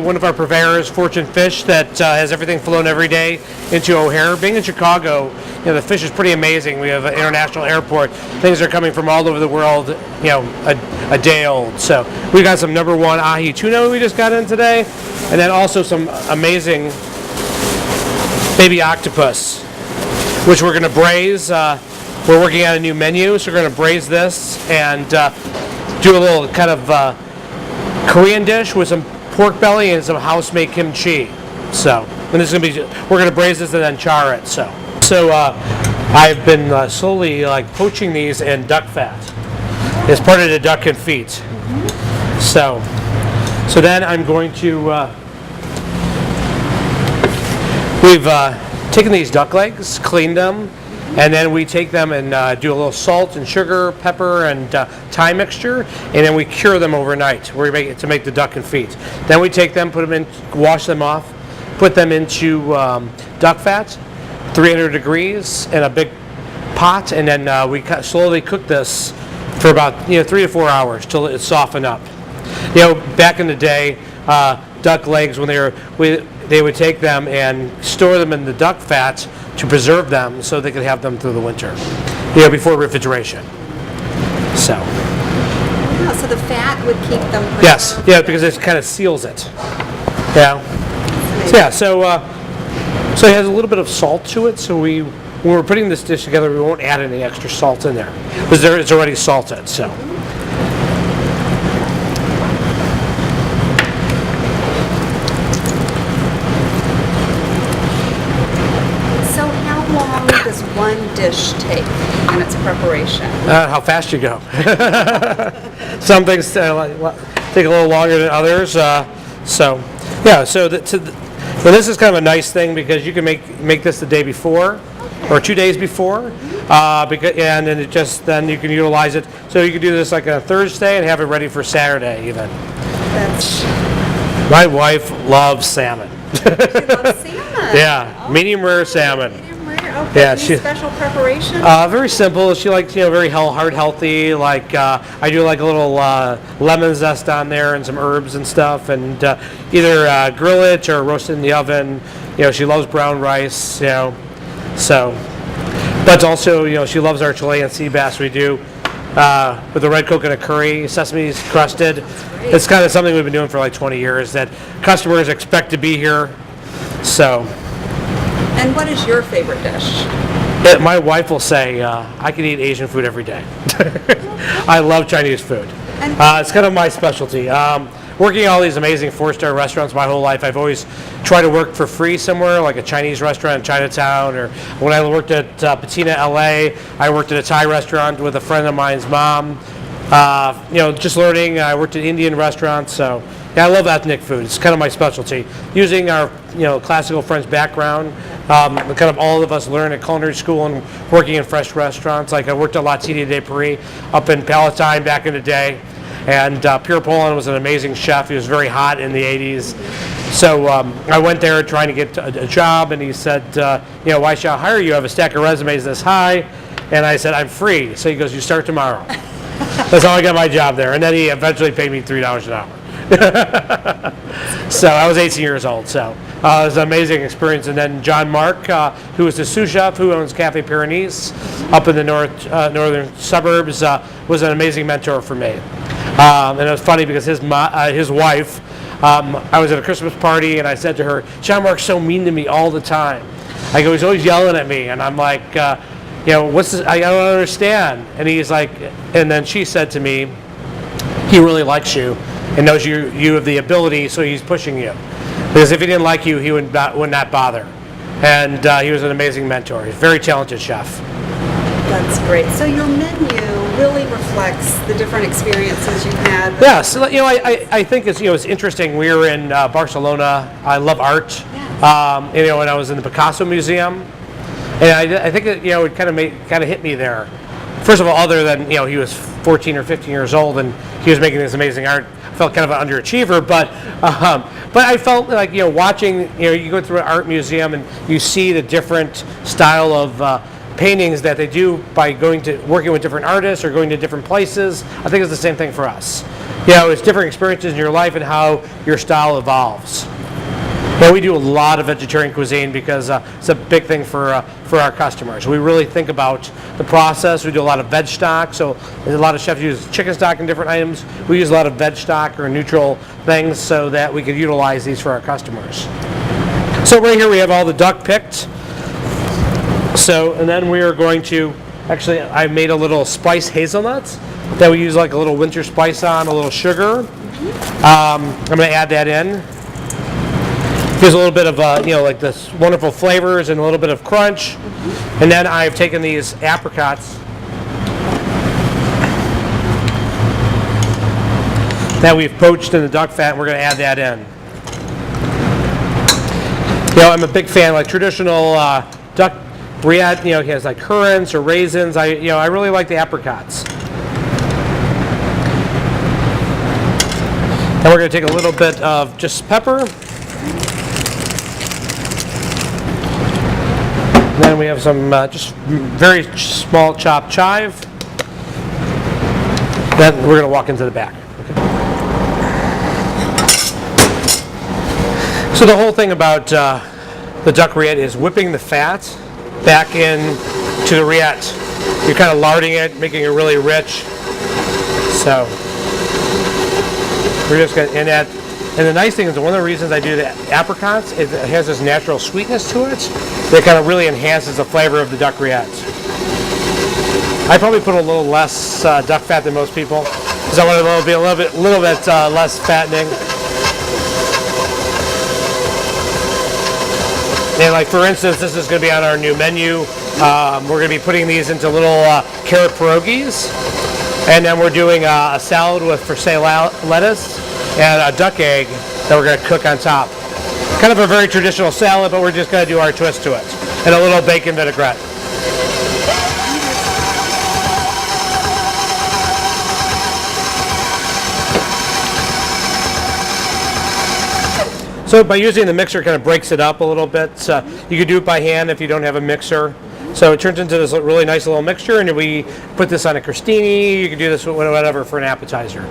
One of our purveyors, Fortune Fish, that has everything flown every day into O'Hare. Being in Chicago, the fish is pretty amazing. We have an international airport. Things are coming from all over the world, a day old. So we got some number one ahi tuna we just got in today, and then also some amazing baby octopus, which we're going to braise. We're working on a new menu, so we're going to braise this and do a little kind of Korean dish with some pork belly and some house-made kimchi. So, and this is going to be, we're going to braise this and then char it. So I've been slowly poaching these in duck fat as part of the duck confit. So then I'm going to, we've taken these duck legs, cleaned them, and then we take them and do a little salt and sugar, pepper, and Thai mixture, and then we cure them overnight to make the duck confit. Then we take them, put them in, wash them off, put them into duck fat, 300 degrees in a big pot, and then we slowly cook this for about 3 to 4 hours till it's softened up. Back in the day, duck legs, when they would take them and store them in the duck fat to preserve them so they could have them through the winter, before refrigeration. So the fat would keep them preserved? Yes, because it kind of seals it. So it has a little bit of salt to it, so when we're putting this dish together, we won't add any extra salt in there because it's already salted. So does one dish take in its preparation? How fast you go. Some things take a little longer than others. So this is kind of a nice thing because you can make this the day before or 2 days before, and then you can utilize it. So you can do this like on a Thursday and have it ready for Saturday even. My wife loves salmon. She loves salmon? Yeah, medium rare salmon. Okay. Any special preparation? Very simple. She likes, very heart healthy. I do like a little lemon zest on there and some herbs and stuff, and either grill it or roast it in the oven. She loves brown rice. So, but also, she loves our Chilean sea bass we do with the red coconut curry, sesame crusted. It's kind of something we've been doing for 20 years that customers expect to be here. So. And what is your favorite dish? My wife will say, I can eat Asian food every day. I love Chinese food. It's kind of my specialty. Working at all these amazing 4-star restaurants my whole life, I've always tried to work for free somewhere, like a Chinese restaurant in Chinatown, or when I worked at Patina LA, I worked at a Thai restaurant with a friend of mine's mom. Just learning. I worked at Indian restaurants, so I love ethnic food. It's kind of my specialty. Using our classical French background, kind of all of us learn at culinary school and working in fresh restaurants. Like I worked at La Tita de Paris up in Palatine back in the day, and Pierre Poland was an amazing chef. He was very hot in the 80s. So I went there trying to get a job, and he said, why should I hire you? I have a stack of resumes this high. And I said, I'm free. So he goes, you start tomorrow. That's how I got my job there. And then he eventually paid me $3 an hour. So I was 18 years old. So it was an amazing experience. And then John Mark, who is the sous chef who owns Cafe Pyrenees up in the northern suburbs, was an amazing mentor for me. And it was funny because his wife, I was at a Christmas party and I said to her, John Mark's so mean to me all the time. I go, he's always yelling at me. And I'm like, what's this? I don't understand. And he's like, and then she said to me, he really likes you and knows you have the ability, so he's pushing you. Because if he didn't like you, he would not bother. And he was an amazing mentor. He's a very talented chef. That's great. So your menu really reflects the different experiences you've had. Yeah, so I think it's interesting. We were in Barcelona. I love art. Yeah. And I was in the Picasso Museum, and I think it kind of hit me there. First of all, other than he was 14 or 15 years old and he was making this amazing art, I felt kind of an underachiever. But I felt like watching you go through an art museum and you see the different style of paintings that they do by working with different artists or going to different places. I think it's the same thing for us. it's different experiences in your life and how your style evolves. We do a lot of vegetarian cuisine because it's a big thing for our customers. We really think about the process. We do a lot of veg stock, so a lot of chefs use chicken stock in different items. We use a lot of veg stock or neutral things so that we could utilize these for our customers. So right here we have all the duck picked. So, and then we are going to, actually I made a little spiced hazelnuts that we use like a little winter spice on, a little sugar. I'm going to add that in. Gives a little bit of, like this wonderful flavors and a little bit of crunch. And then I've taken these apricots that we've poached in the duck fat, and we're going to add that in. I'm a big fan, like traditional duck rillette, he has like currants or raisins. I really like the apricots. And we're going to take a little bit of just pepper. Then we have some just very small chopped chive. Then we're going to walk into the back. Okay. So the whole thing about the duck rillette is whipping the fat back in to the rillette. You're kind of larding it, making it really rich. So we're just going to end that. And the nice thing is, one of the reasons I do the apricots is it has this natural sweetness to it that kind of really enhances the flavor of the duck rillette. I probably put a little less duck fat than most people because I want it to be a little bit less fattening. And like for instance, this is going to be on our new menu. We're going to be putting these into little carrot pierogies, and then we're doing a salad with Versailles lettuce and a duck egg that we're going to cook on top. Kind of a very traditional salad, but we're just going to do our twist to it. And a little bacon vinaigrette. So by using the mixer, it kind of breaks it up a little bit. You could do it by hand if you don't have a mixer. So it turns into this really nice little mixture, and we put this on a crostini. You can do this with whatever for an appetizer.